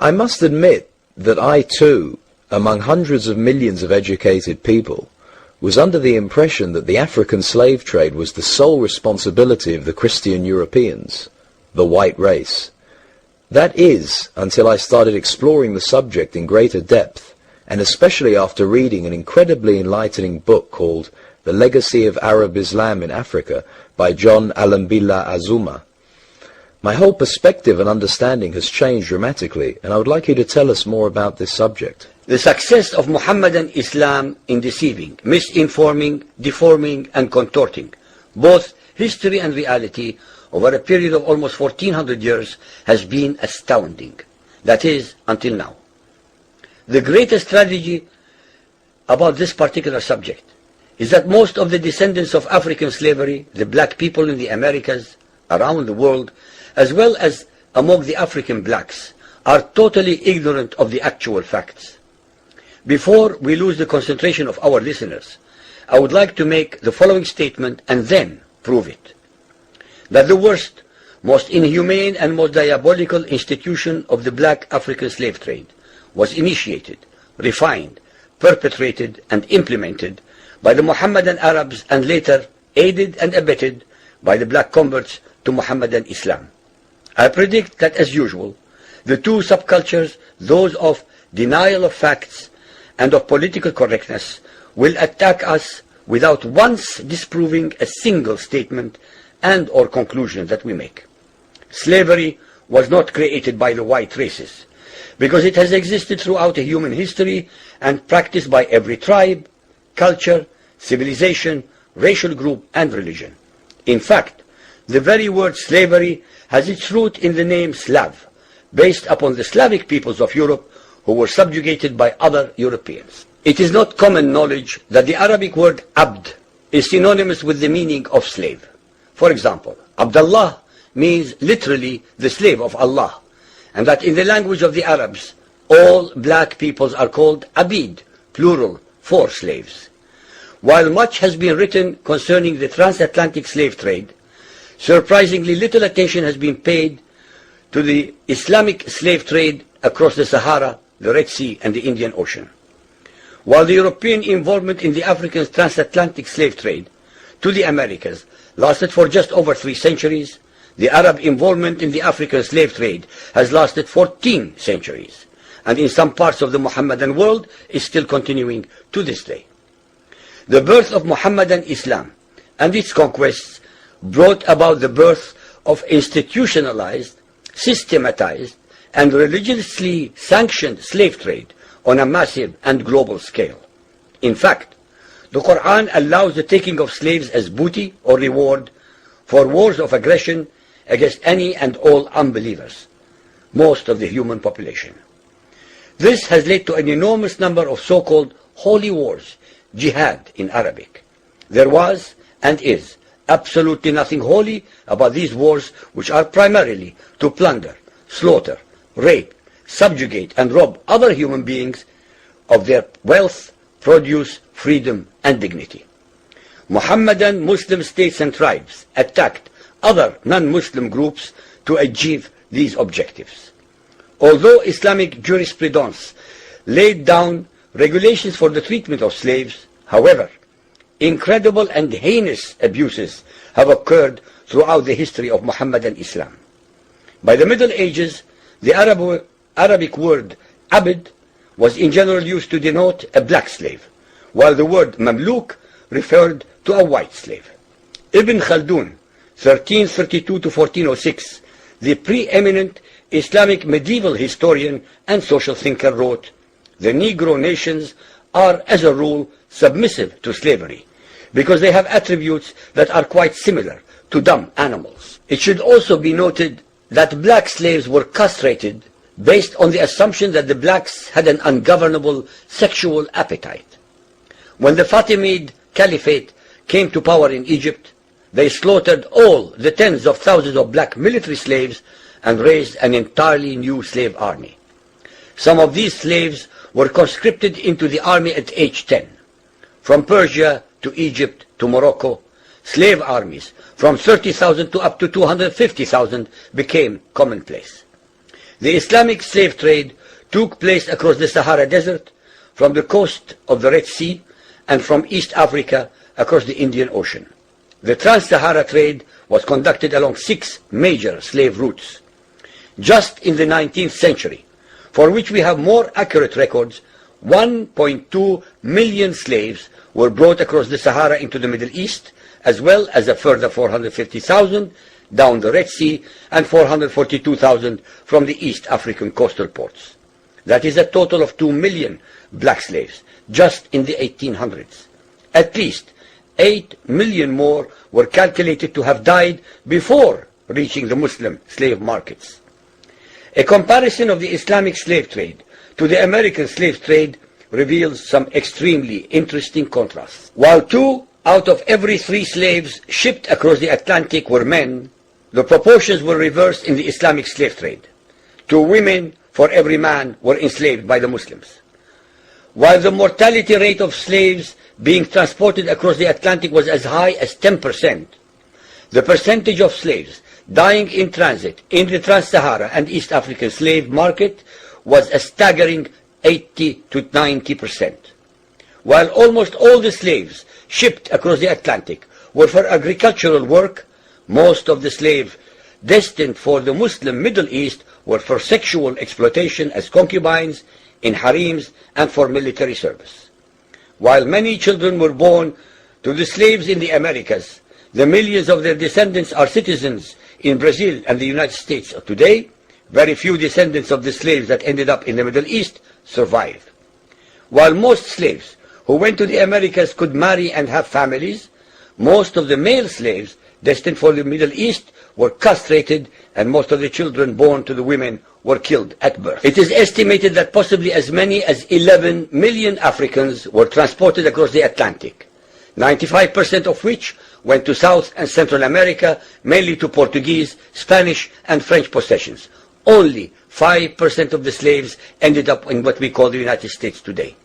I must admit that I too, among hundreds of millions of educated people, was under the impression that the African slave trade was the sole responsibility of the Christian Europeans, the white race. That is, until I started exploring the subject in greater depth, and especially after reading an incredibly enlightening book called The Legacy of Arab Islam in Africa by John Alambila Azuma. My whole perspective and understanding has changed dramatically, and I would like you to tell us more about this subject. The success of Muhammadan Islam in deceiving, misinforming, deforming, and contorting both history and reality over a period of almost 1400 years has been astounding. That is, until now. The greatest tragedy about this particular subject is that most of the descendants of African slavery, the black people in the Americas, around the world, as well as among the African blacks, are totally ignorant of the actual facts. Before we lose the concentration of our listeners, I would like to make the following statement and then prove it. That the worst, most inhumane and most diabolical institution of the black African slave trade was initiated, refined, perpetrated, and implemented by the Mohammedan Arabs and later aided and abetted by the black converts to Mohammedan Islam. I predict that, as usual, the two subcultures, those of denial of facts and of political correctness, will attack us without once disproving a single statement and or conclusion that we make. Slavery was not created by the white races, because it has existed throughout human history and practiced by every tribe, culture, civilization, racial group, and religion. In fact, the very word slavery has its root in the name Slav, based upon the Slavic peoples of Europe who were subjugated by other Europeans. It is not common knowledge that the Arabic word abd is synonymous with the meaning of slave. For example, Abdullah means literally the slave of Allah, and that in the language of the Arabs, all black peoples are called abid, plural, for slaves. While much has been written concerning the transatlantic slave trade, surprisingly little attention has been paid to the Islamic slave trade across the Sahara, the Red Sea, and the Indian Ocean. While the European involvement in the African transatlantic slave trade to the Americas lasted for just over 3 centuries, the Arab involvement in the African slave trade has lasted 14 centuries, and in some parts of the Mohammedan world is still continuing to this day. The birth of Mohammedan Islam and its conquests brought about the birth of institutionalized, systematized, and religiously sanctioned slave trade on a massive and global scale. In fact, the Qur'an allows the taking of slaves as booty or reward for wars of aggression against any and all unbelievers, most of the human population. This has led to an enormous number of so-called holy wars, jihad in Arabic. There was and is absolutely nothing holy about these wars, which are primarily to plunder, slaughter, rape, subjugate, and rob other human beings of their wealth, produce, freedom, and dignity. Mohammedan Muslim states and tribes attacked other non-Muslim groups to achieve these objectives. Although Islamic jurisprudence laid down regulations for the treatment of slaves, however, incredible and heinous abuses have occurred throughout the history of Mohammedan Islam. By the Middle Ages, the Arabic word abd was in general used to denote a black slave, while the word mamluk referred to a white slave. Ibn Khaldun, 1332 to 1406, the preeminent Islamic medieval historian and social thinker, wrote, "The Negro nations are, as a rule, submissive to slavery, because they have attributes that are quite similar to dumb animals." It should also be noted that black slaves were castrated based on the assumption that the blacks had an ungovernable sexual appetite. When the Fatimid Caliphate came to power in Egypt, they slaughtered all the tens of thousands of black military slaves and raised an entirely new slave army. Some of these slaves were conscripted into the army at age 10. From Persia to Egypt to Morocco, slave armies from 30,000 to up to 250,000 became commonplace. The Islamic slave trade took place across the Sahara Desert, from the coast of the Red Sea, and from East Africa across the Indian Ocean. The Trans-Sahara trade was conducted along 6 major slave routes. Just in the 19th century, for which we have more accurate records, 1.2 million slaves were brought across the Sahara into the Middle East, as well as a further 450,000 down the Red Sea and 442,000 from the East African coastal ports. That is a total of 2 million black slaves just in the 1800s. At least 8 million more were calculated to have died before reaching the Muslim slave markets. A comparison of the Islamic slave trade to the American slave trade reveals some extremely interesting contrasts. While 2 out of every 3 slaves shipped across the Atlantic were men, the proportions were reversed in the Islamic slave trade. 2 women for every man were enslaved by the Muslims. While the mortality rate of slaves being transported across the Atlantic was as high as 10%, the percentage of slaves dying in transit in the Trans-Sahara and East African slave market was a staggering 80 to 90%. While almost all the slaves shipped across the Atlantic were for agricultural work, most of the slaves destined for the Muslim Middle East were for sexual exploitation as concubines, in harems, and for military service. While many children were born to the slaves in the Americas, the millions of their descendants are citizens in Brazil and the United States today. Very few descendants of the slaves that ended up in the Middle East survived. While most slaves who went to the Americas could marry and have families, most of the male slaves destined for the Middle East were castrated, and most of the children born to the women were killed at birth. It is estimated that possibly as many as 11 million Africans were transported across the Atlantic, 95% of which went to South and Central America, mainly to Portuguese, Spanish, and French possessions. Only 5% of the slaves ended up in what we call the United States today.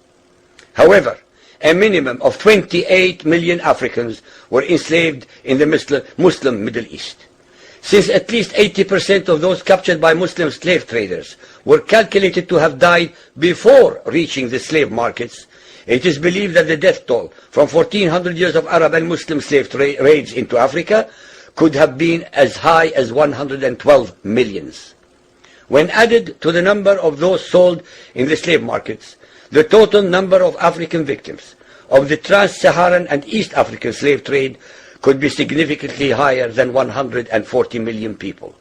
However, a minimum of 28 million Africans were enslaved in the Muslim Middle East. Since at least 80% of those captured by Muslim slave traders were calculated to have died before reaching the slave markets, it is believed that the death toll from 1400 years of Arab and Muslim slave raids into Africa could have been as high as 112 millions. When added to the number of those sold in the slave markets, the total number of African victims of the Trans-Saharan and East African slave trade could be significantly higher than 140 million people.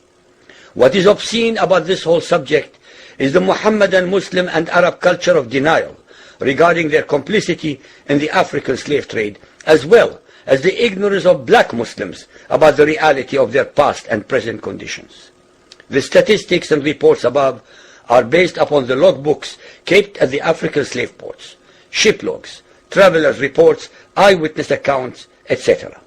What is obscene about this whole subject is the Muhammadan, Muslim, and Arab culture of denial regarding their complicity in the African slave trade, as well as the ignorance of black Muslims about the reality of their past and present conditions. The statistics and reports above are based upon the logbooks kept at the African slave ports, ship logs, travelers' reports, eyewitness accounts, etc.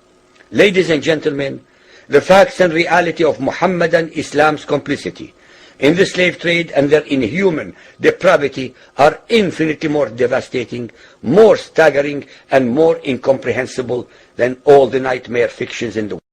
Ladies and gentlemen, the facts and reality of Muhammadan Islam's complicity in the slave trade and their inhuman depravity are infinitely more devastating, more staggering, and more incomprehensible than all the nightmare fictions in the world.